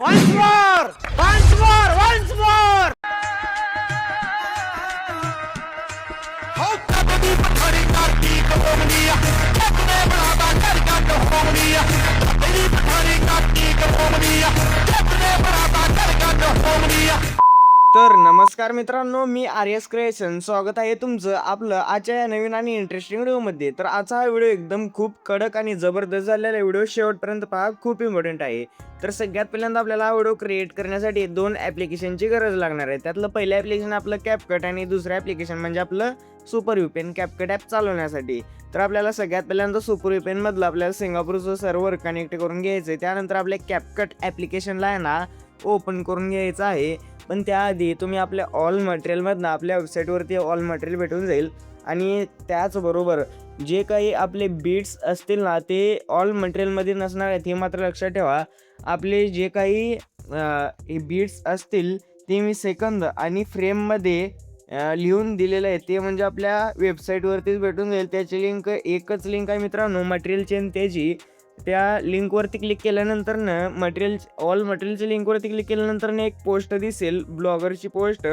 Once more! Once more! Once more! तर नमस्कार मित्रांनो, मी आर्यस क्रिएशन स्वागत आहे तुमचं आपलं आजच्या या नवीन आणि इंटरेस्टिंग व्हिडिओमध्ये. तर आजचा हा व्हिडिओ एकदम खूप कडक आणि जबरदस्त झालेला व्हिडिओ शेवटपर्यंत पहा, खूप इम्पॉर्टंट आहे. तर सगळ्यात पहिल्यांदा आपल्याला हा व्हिडिओ क्रिएट करण्यासाठी दोन ॲप्लिकेशनची गरज लागणार आहे. त्यातलं पहिलं ॲप्लिकेशन आपलं कॅपकट आणि दुसरं ॲप्लिकेशन म्हणजे आपलं सुपर युपेन कॅपकट ॲप चालवण्यासाठी. तर आपल्याला सगळ्यात पहिल्यांदा सुपर युपेनमधलं आपल्याला सिंगापूरचं सर्व्हर कनेक्ट करून घ्यायचं आहे. त्यानंतर आपल्या कॅपकट ॲप्लिकेशनला आहे ना ओपन करून घ्यायचं आहे. पण त्याआधी तुम्ही आपल्या ऑल मटेरियलमधनं आपल्या वेबसाईटवरती ऑल मटेरियल भेटून जाईल आणि त्याचबरोबर जे काही आपले बीट्स असतील ना ते ऑल मटेरियलमध्ये नसणार आहेत हे मात्र लक्षात ठेवा. आपले जे काही बीट्स असतील ते मी सेकंद आणि फ्रेममध्ये लिहून दिलेलं आहे ते म्हणजे आपल्या वेबसाईटवरतीच भेटून जाईल. त्याची लिंक एकच लिंक आहे मित्रांनो, मटेरियल चेन त्याची. त्या लिंकवरती क्लिक केल्यानंतर ऑल मटेरियलच्या लिंकवरती क्लिक केल्यानंतर एक पोस्ट दिसेल, ब्लॉगरची पोस्ट.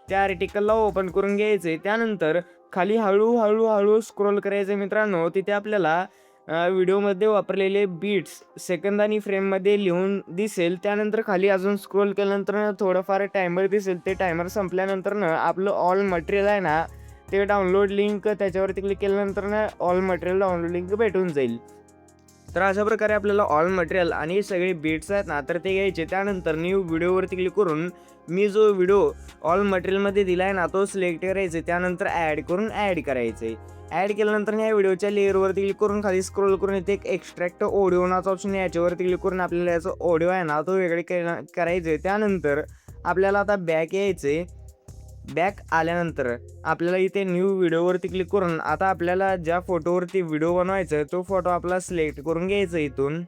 त्या आर्टिकलला ओपन करून घ्यायचे. त्यानंतर खाली हळूहळू स्क्रोल करायचं मित्रांनो. तिथे आपल्याला व्हिडिओमध्ये वापरलेले बीट्स सेकंद आणि फ्रेममध्ये लिहून दिसेल. त्यानंतर खाली अजून स्क्रोल केल्यानंतर थोडंफार टायमर दिसेल. ते टायमर संपल्यानंतर आपलं ऑल मटेरियल आहे ना ते डाउनलोड लिंक त्याच्यावरती क्लिक केल्यानंतर ऑल मटेरियल डाउनलोड लिंक भेटून जाईल. तर अशा प्रकारे आपल्याला ऑल मटेरियल आणि सगळे बीट्स आहेत ना तर ते घ्यायचे. त्यानंतर न्यू व्हिडिओवरती क्लिक करून मी जो व्हिडिओ ऑल मटेरियलमध्ये दिला आहे ना तो सिलेक्ट करायचे. त्यानंतर ॲड करून ॲड करायचे. ॲड केल्यानंतर या व्हिडिओच्या लेअरवरती क्लिक करून खाली स्क्रोल करून इथे एक एक्स्ट्रॅक्ट ऑडिओ नाचा ऑप्शन आहे, याच्यावरती क्लिक करून आपल्याला याचा ऑडिओ आहे ना तो वेगळे करायचे. त्यानंतर आपल्याला आता बॅक यायचे. बॅक आल्यानंतर आपल्याला इथे न्यू व्हिडिओवरती क्लिक करून आता आपल्याला ज्या फोटोवरती व्हिडिओ बनवायचा आहे तो फोटो आपला सिलेक्ट करून घ्यायचा. इथून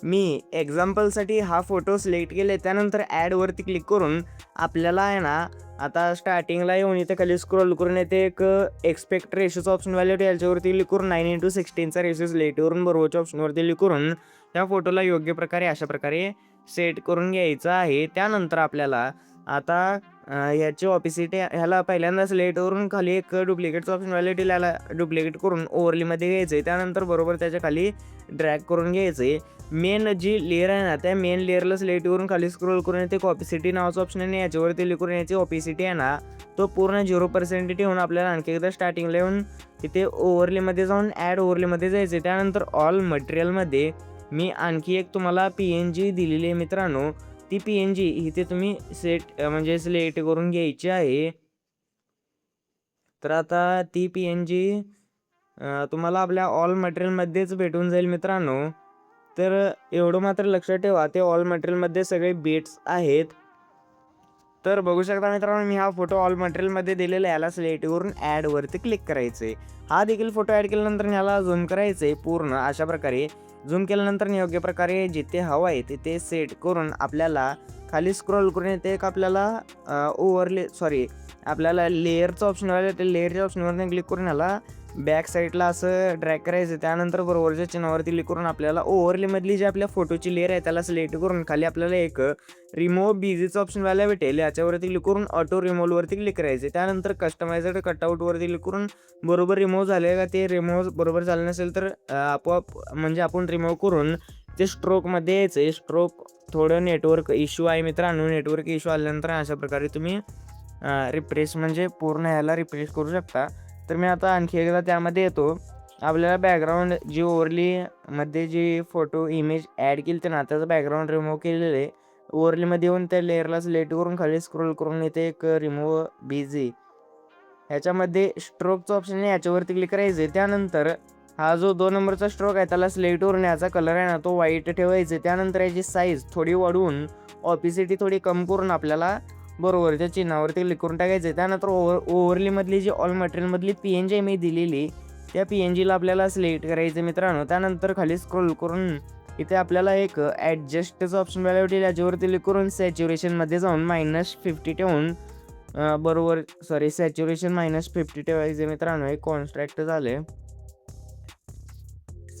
मी एक्झाम्पलसाठी हा फोटो सिलेक्ट केले. त्यानंतर ॲडवरती क्लिक करून आपल्याला आहे ना आता स्टार्टिंगला येऊन इथे खाली स्क्रोल करून येते एक एक्सपेक्ट रेशोचा ऑप्शन व्हॅल्यू याच्यावरती क्लिक करून 9:16चा रेशो सिलेक्ट करून बरोबरच्या ऑप्शनवरती क्लिक करून त्या फोटोला योग्य प्रकारे अशा प्रकारे सेट करून घ्यायचं आहे. त्यानंतर आपल्याला आता ह्याची ऑपिसिटी ह्याला पहिल्यांदा सिलेक्ट करून खाली एक डुप्लिकेटचा ऑप्शन व्हॅलिटीला डुप्लिकेट करून ओव्हरलीमध्ये घ्यायचं आहे. त्यानंतर बरोबर त्याच्या खाली ड्रॅग करून घ्यायचं आहे. मेन जी लेअर आहे ना त्या मेन लेअरला सिलेक्ट करून खाली स्क्रोल करून येते ऑपिसिटी नावाचं ऑप्शन आहे, याच्यावरती क्लिक करून याची ऑपिसिटी आहे ना तो पूर्ण 0% ठेवून आपल्याला आणखी एकदा स्टार्टिंगला येऊन तिथे ओव्हरलीमध्ये जाऊन ॲड ओव्हरलीमध्ये जायचं आहे. त्यानंतर ऑल मटेरियलमध्ये मी आणखी एक तुम्हाला PNG दिलेली आहे मित्रांनो. ती PNG इथे तुम्ही सिलेक्ट करून घ्यायची आहे. तर आता ती PNG तुम्हाला आपल्या ऑल मटेरियलमध्येच भेटून जाईल मित्रांनो. तर एवढं मात्र लक्षात ठेवा ते ऑल मटेरियलमध्ये सगळे बीट्स आहेत. तर बघू शकता मित्रांनो मी हा फोटो ऑल मटेरियलमध्ये दिलेला आहे. याला सिलेक्ट करून ॲडवरती क्लिक करायचं आहे. हा देखील फोटो ॲड केल्यानंतर ह्याला झूम करायचं आहे पूर्ण अशा प्रकारे. झूम केल्यानंतर योग्य प्रकारे जिथे हवं आहे तिथे सेट करून आपल्याला खाली स्क्रोल करून येते एक आपल्याला आपल्याला लेअरचं ऑप्शन आलं. ते लेअरच्या ऑप्शनवरती क्लिक करून ह्याला बॅक साईडला असं ड्रॅग करायचं. त्यानंतर बरोबरच्या चिन्हावरती क्लिक करून आपल्याला ओव्हरलीमधली जी आपल्या फोटोची लेअर आहे त्याला सिलेक्ट करून खाली आपल्याला एक रिमूव्ह बिझीचं ऑप्शन व्हायला भेटेल. याच्यावरती क्लिक करून ऑटो रिमूव्हवरती क्लिक करायचे. त्यानंतर कस्टमायझड कटआउटवरती क्लिक करून बरोबर रिमूव्ह झाले का ते रिमूव्ह बरोबर झालं नसेल तर आपोआप म्हणजे आपण रिमूव्ह करून ते स्ट्रोकमध्ये यायचं. स्ट्रोक थोडं नेटवर्क इश्यू आहे मित्रांनो. नेटवर्क इश्यू आल्यानंतर अशा प्रकारे तुम्ही रिफ्रेश म्हणजे पूर्ण ह्याला रिफ्रेश करू शकता. तर मी आता आणखी एकदा त्यामध्ये येतो. आपल्याला बॅकग्राऊंड जी ओव्हरलीमध्ये जी फोटो इमेज ॲड केली ना त्याचं बॅकग्राऊंड रिमूव्ह केलेलं आहे. ओव्हरलीमध्ये येऊन त्या लेअरला सिलेक्ट करून खाली स्क्रोल करून येते एक रिमूव्ह बिझी. ह्याच्यामध्ये स्ट्रोकचं ऑप्शन आहे, याच्यावरती क्लिक करायचं. त्यानंतर हा जो 2 नंबरचा स्ट्रोक आहे त्याला सिलेक्ट करून याचा कलर आहे ना तो व्हाईट ठेवायचा. त्यानंतर याची साईज थोडी वाढवून ऑपिसिटी थोडी कमी करून आपल्याला बरोबर त्या चिन्हावरती क्लिक करून टाकायचं. त्यानंतर ओव्हरलीमधली जी ऑल मटेरियलमधली PNG मी दिलेली त्या PNGला आपल्याला सिलेक्ट करायचं मित्रांनो. त्यानंतर खाली स्क्रोल करून इथे आपल्याला एक ॲडजस्टचं ऑप्शन व्हायला भेटेल. याच्यावरती क्लिक करून सॅच्युरेशनमध्ये जाऊन -50 ठेवून सॅच्युरेशन -50 ठेवायचे मित्रांनो. एक कॉन्स्ट्रॅक्ट झाले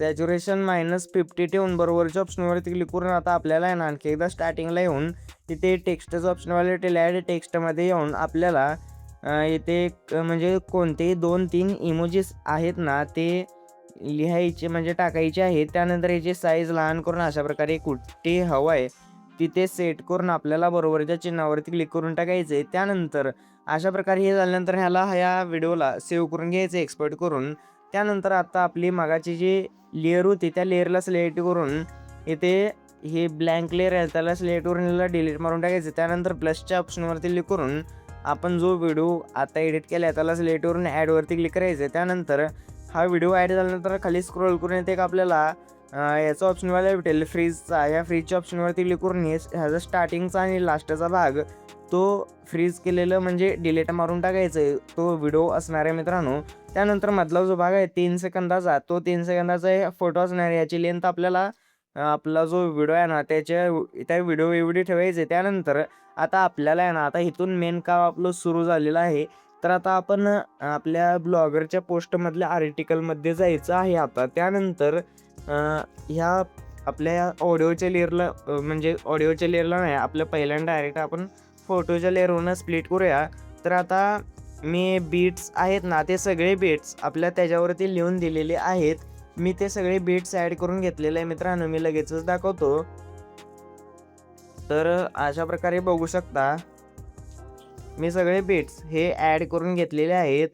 सॅच्युरेशन -50 ठेवून बरोबरच्या ऑप्शनवरती क्लिक करून आता आपल्याला आहे ना आणखी एकदा स्टार्टिंगला येऊन तिथे टेक्स्टचं ऑप्शन वाले ॲड टेक्स्टमध्ये येऊन आपल्याला इथे म्हणजे कोणतेही 2-3 इमोजीस आहेत ना ते लिहायचे म्हणजे टाकायचे आहेत. त्यानंतर याची साईज लहान करून अशा प्रकारे कुठे हवं आहे तिथे सेट करून आपल्याला बरोबरच्या चिन्हावरती क्लिक करून टाकायचं आहे. त्यानंतर अशा प्रकारे हे झाल्यानंतर ह्या व्हिडिओला सेव्ह करून घ्यायचं एक्सपोर्ट करून. त्यानंतर आता आपली मगाची जी लेअर होती त्या लेअरला सिलेक्ट करून इथे हे ब्लँक लेअर आहे त्याला सिलेक्ट करून याला डिलीट मारून टाकायचं. त्यानंतर प्लसच्या ऑप्शनवरती क्लिक करून आपण जो व्हिडिओ आता एडिट केला आहे त्याला सिलेक्ट करून ॲडवरती क्लिक करायचं. त्यानंतर हा व्हिडिओ ॲड झाल्यानंतर खाली स्क्रोल करून येते का आपल्याला याचा ऑप्शनवाला भेटेल फ्रीजचा. या फ्रीजच्या ऑप्शनवरती क्लिक करून ह्याचा स्टार्टिंगचा आणि लास्टचा भाग तो फ्रीज केलेलं म्हणजे डिलीट मारून टाकायचं आहे. तो व्हिडिओ असणार आहे मित्रांनो. त्यानंतर मधला जो भाग आहे 3 सेकंदाचा तो 3 सेकंदाचा फोटो असणार आहे. याची लेंथ आपल्याला आपला जो व्हिडिओ आहे ना त्या व्हिडिओ एवढी ठेवायची. त्यानंतर आता आपल्याला आहे ना आता इथून मेन काम आपलं सुरू झालेलं आहे. तर आता आपण आपल्या ब्लॉगरच्या पोस्टमधल्या आर्टिकलमध्ये जायचं आहे आता. त्यानंतर ह्या आपल्या ऑडिओच्या लेअरला म्हणजे ऑडिओच्या लेअरला नाही आपल्या पहिल्यांदा डायरेक्ट आपण फोटोच्या लेअरवरून स्प्लिट करूया. तर आता मी बीट्स आहेत ना ते सगळे बीट्स आपल्या त्याच्यावरती लिहून दिलेले आहेत. मी ते सगळे बीट्स ॲड करून घेतलेले आहे मित्रांनो. मी लगेचच दाखवतो. तर अशा प्रकारे बघू शकता मी सगळे बीट्स हे ॲड करून घेतलेले आहेत.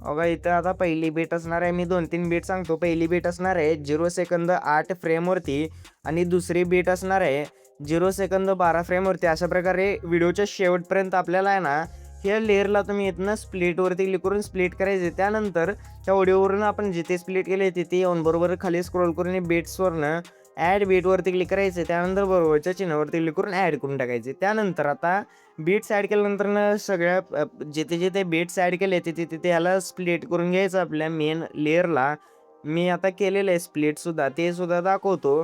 बघा इथं आता पहिली बीट असणार आहे. मी 2-3 बीट सांगतो. पहिली बीट असणार आहे 0 सेकंद 8 फ्रेमवरती आणि दुसरी बीट असणार आहे 0 सेकंद 12 फ्रेमवरती. अशा प्रकारे व्हिडिओच्या शेवटपर्यंत आपल्याला आहे ना ह्या लेअरला तुम्ही इथनं स्प्लिटवरती क्लिक करून स्प्लिट करायचे. त्यानंतर त्या ऑडिओवरून आपण जिथे स्प्लिट केले तिथे येऊन बरोबर खाली स्क्रोल करून बीट्सवरनं ॲड बीटवरती क्लिक करायचे. त्यानंतर बरोबरच्या चिन्हावरती क्लिक करून ॲड करून टाकायचे. त्यानंतर आता बीट्स ॲड केल्यानंतर सगळ्या जिथे जिथे बीट्स ॲड केले तिथे तिथे ह्याला स्प्लिट करून घ्यायचं आपल्या मेन लेअरला. मी आता केलेलं आहे स्प्लिटसुद्धा ते सुद्धा दाखवतो.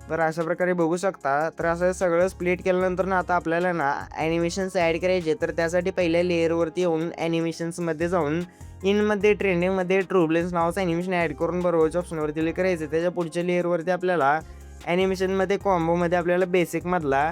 तर अशा प्रकारे बघू शकता. तर असं सगळं स्प्लिट केल्यानंतर ना आता आपल्याला ना ॲनिमेशन्स ॲड करायचे. तर त्यासाठी पहिल्या लेअरवरती येऊन ॲनिमेशन्समध्ये जाऊन इनमध्ये ट्रेंडिंगमध्ये ट्रुबलेन्स नावाचं ॲनिमेशन ॲड करून बरोबरच्या ऑप्शनवरती क्लिक करायचं. त्याच्या पुढच्या लेअरवरती आपल्याला ॲनिमेशनमध्ये कॉम्बोमध्ये आपल्याला बेसिकमधला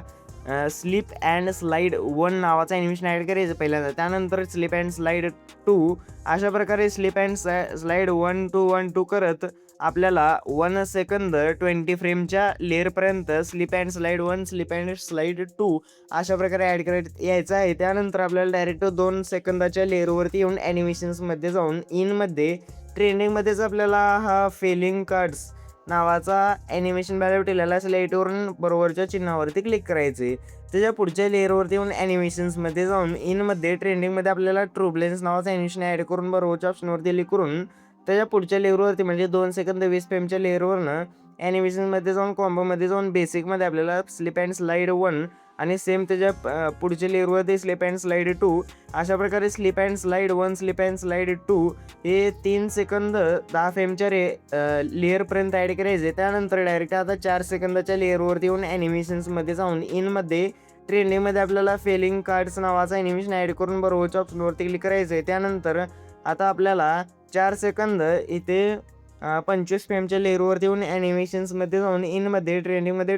स्लिप अँड स्लाईड 1 नावाचं ॲनिमेशन ॲड करायचं पहिल्यांदा. त्यानंतर स्लिप अँड स्लाईड 2 अशा प्रकारे स्लिप अँड स्लाईड 1 2 1 2 करत आपल्याला 1 सेकंद 20 फ्रेमच्या लेअरपर्यंत slip and slide 1 slip and slide 2 अशा प्रकारे ॲड करत यायचं आहे. त्यानंतर आपल्याला डायरेक्ट 2 सेकंदाच्या लेअरवरती येऊन ॲनिमेशन्समध्ये जाऊन इनमध्ये ट्रेंडिंगमध्येच आपल्याला हा फेलिंग कार्ड्स नावाचा ॲनिमेशन भेटेल. याला सिलेक्ट करून बरोबरच्या चिन्हावरती क्लिक करायचे. त्याच्या पुढच्या लेअरवरती येऊन ॲनिमेशन्समध्ये जाऊन इनमध्ये ट्रेंडिंगमध्ये आपल्याला ट्रुबलेन्स नावाचं ॲनिमेशन ॲड करून बरोबरच्या ऑप्शनवरती क्लिक करून त्याच्या पुढच्या लेअरवरती म्हणजे 2 सेकंद 20 फ्रेमच्या लेअरवरनं ॲनिमेशनमध्ये जाऊन कॉम्बोमध्ये जाऊन बेसिकमध्ये आपल्याला स्लिप अँड स्लाईड 1 आणि सेम त्याच्या पुढच्या लेअरवरती स्लिप अँड स्लाईड 2 अशा प्रकारे slip and slide 1 slip and slide 2 हे 3 सेकंद 10 फ्रेमच्या लेअरपर्यंत ॲड करायचे. त्यानंतर डायरेक्ट आता 4 सेकंदाच्या लेअरवरती येऊन ॲनिमेशन्समध्ये जाऊन इनमध्ये ट्रेंडिंगमध्ये आपल्याला फेलिंग कार्ड्स नावाचं ॲनिमेशन ॲड करून बरोबरच्या ऑप्शनवरती क्लिक करायचं आहे. त्यानंतर आता आपल्याला 4 सेकंद इथे 25 फ्रेमच्या लेअरवरती येऊन ॲनिमेशन्समध्ये जाऊन इनमध्ये ट्रेंडिंगमध्ये